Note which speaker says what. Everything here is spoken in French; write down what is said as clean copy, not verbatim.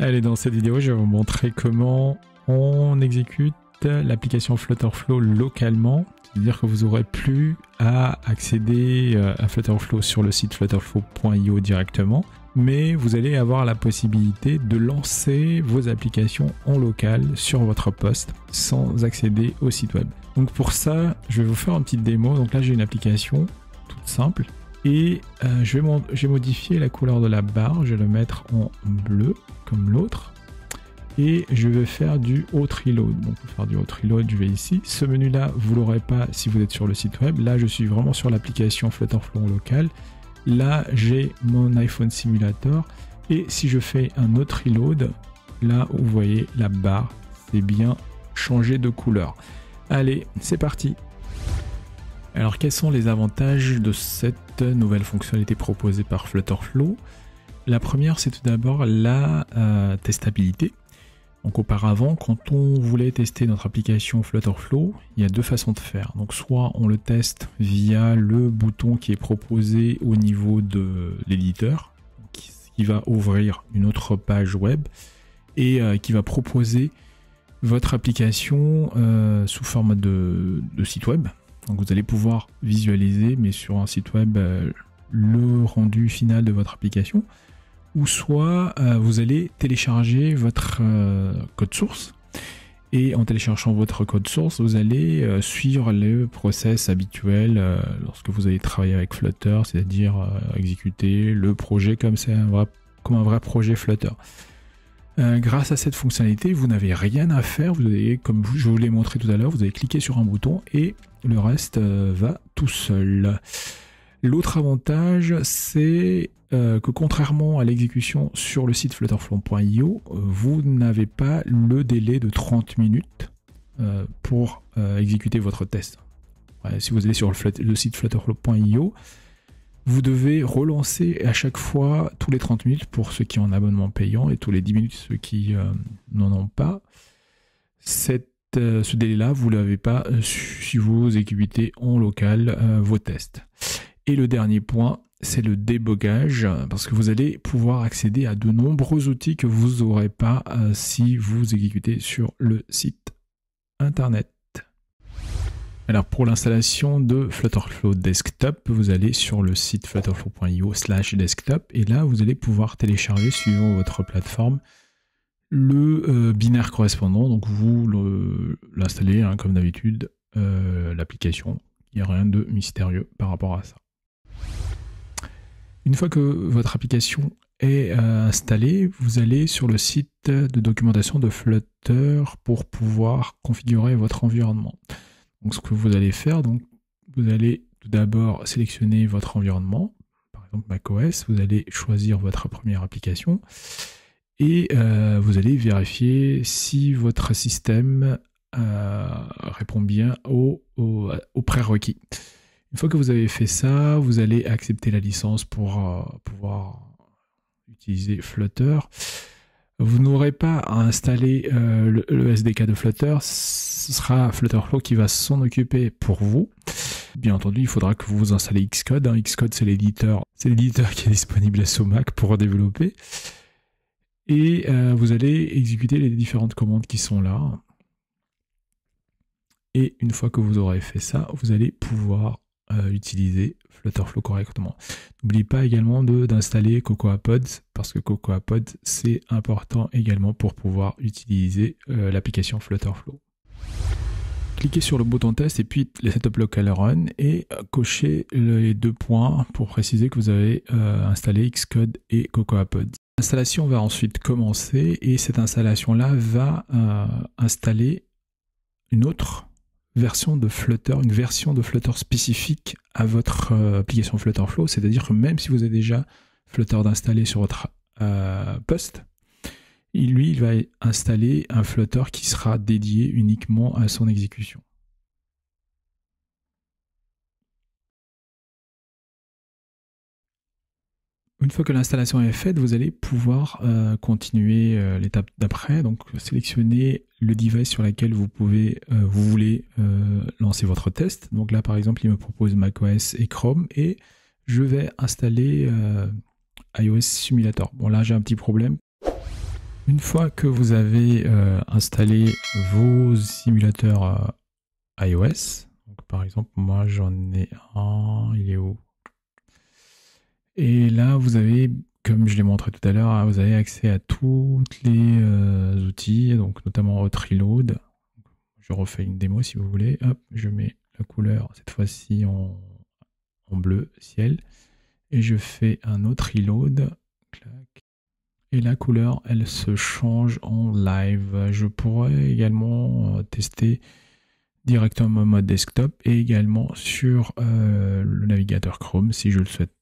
Speaker 1: Allez, dans cette vidéo, je vais vous montrer comment on exécute l'application Flutterflow localement. C'est-à-dire que vous n'aurez plus à accéder à Flutterflow sur le site flutterflow.io directement, mais vous allez avoir la possibilité de lancer vos applications en local sur votre poste sans accéder au site web. Donc pour ça, je vais vous faire une petite démo. Donc là, j'ai une application toute simple et je vais modifier la couleur de la barre. Je vais le mettre en bleu comme l'autre. Et je vais faire du auto-reload. Donc pour faire du auto-reload, je vais ici. Ce menu-là, vous ne l'aurez pas si vous êtes sur le site web. Là, je suis vraiment sur l'application Flutterflow en local. Là, j'ai mon iPhone Simulator. Et si je fais un auto-reload, là, vous voyez, la barre, c'est bien changé de couleur. Allez, c'est parti. Alors, quels sont les avantages de cette nouvelle fonctionnalité proposée par Flutterflow? La première, c'est tout d'abord la testabilité. Donc auparavant, quand on voulait tester notre application Flutterflow, il y a deux façons de faire. Donc soit on le teste via le bouton qui est proposé au niveau de l'éditeur, qui va ouvrir une autre page web et qui va proposer votre application sous forme de site web. Donc vous allez pouvoir visualiser, mais sur un site web, le rendu final de votre application. Ou soit vous allez télécharger votre code source et en téléchargeant votre code source, vous allez suivre le process habituel lorsque vous allez travailler avec Flutter, c'est-à-dire exécuter le projet comme un vrai projet Flutter. Grâce à cette fonctionnalité, vous n'avez rien à faire, vous allez, comme je vous l'ai montré tout à l'heure, vous allez cliquer sur un bouton et le reste va tout seul. L'autre avantage, c'est que contrairement à l'exécution sur le site flutterflow.io, vous n'avez pas le délai de 30 minutes pour exécuter votre test. Si vous allez sur le site flutterflow.io, vous devez relancer à chaque fois tous les 30 minutes pour ceux qui ont un abonnement payant et tous les 10 minutes ceux qui n'en ont pas. Ce délai-là, vous ne l'avez pas si vous exécutez en local vos tests. Et le dernier point, c'est le débogage, parce que vous allez pouvoir accéder à de nombreux outils que vous n'aurez pas si vous exécutez sur le site internet. Alors pour l'installation de Flutterflow Desktop, vous allez sur le site flutterflow.io/desktop et là vous allez pouvoir télécharger suivant votre plateforme le binaire correspondant. Donc vous l'installez comme d'habitude, l'application. Il n'y a rien de mystérieux par rapport à ça. Une fois que votre application est installée, vous allez sur le site de documentation de Flutter pour pouvoir configurer votre environnement. Donc ce que vous allez faire, vous allez tout d'abord sélectionner votre environnement, par exemple macOS, vous allez choisir votre première application et vous allez vérifier si votre système répond bien aux prérequis. Une fois que vous avez fait ça, vous allez accepter la licence pour pouvoir utiliser Flutter. Vous n'aurez pas à installer le SDK de Flutter, ce sera Flutterflow qui va s'en occuper pour vous. Bien entendu, il faudra que vous installez Xcode. Xcode, c'est l'éditeur qui est disponible sur Mac pour développer. Et vous allez exécuter les différentes commandes qui sont là. Et une fois que vous aurez fait ça, vous allez pouvoir utiliser Flutterflow correctement. N'oubliez pas également d'installer CocoaPods parce que CocoaPods c'est important également pour pouvoir utiliser l'application Flutterflow. Cliquez sur le bouton test et puis le Setup Local Run et cochez les deux points pour préciser que vous avez installé Xcode et CocoaPods. L'installation va ensuite commencer et cette installation là va installer une autre version de Flutter, une version de Flutter spécifique à votre application Flutterflow, c'est-à-dire que même si vous avez déjà Flutter d'installer sur votre poste, il va installer un Flutter qui sera dédié uniquement à son exécution. Une fois que l'installation est faite, vous allez pouvoir continuer l'étape d'après. Donc, sélectionnez le device sur lequel vous voulez lancer votre test. Donc là, par exemple, il me propose macOS et Chrome et je vais installer iOS Simulator. Bon, là, j'ai un petit problème Une fois que vous avez installé vos simulateurs iOS, donc par exemple moi j'en ai un, il est où? Et là vous avez, comme je l'ai montré tout à l'heure, vous avez accès à tous les outils, donc notamment Hot Reload. Je refais une démo si vous voulez. Hop, je mets la couleur cette fois-ci en bleu ciel et je fais un autre reload. Clac. Et la couleur, elle se change en live. Je pourrais également tester directement en mode desktop et également sur le navigateur Chrome si je le souhaite.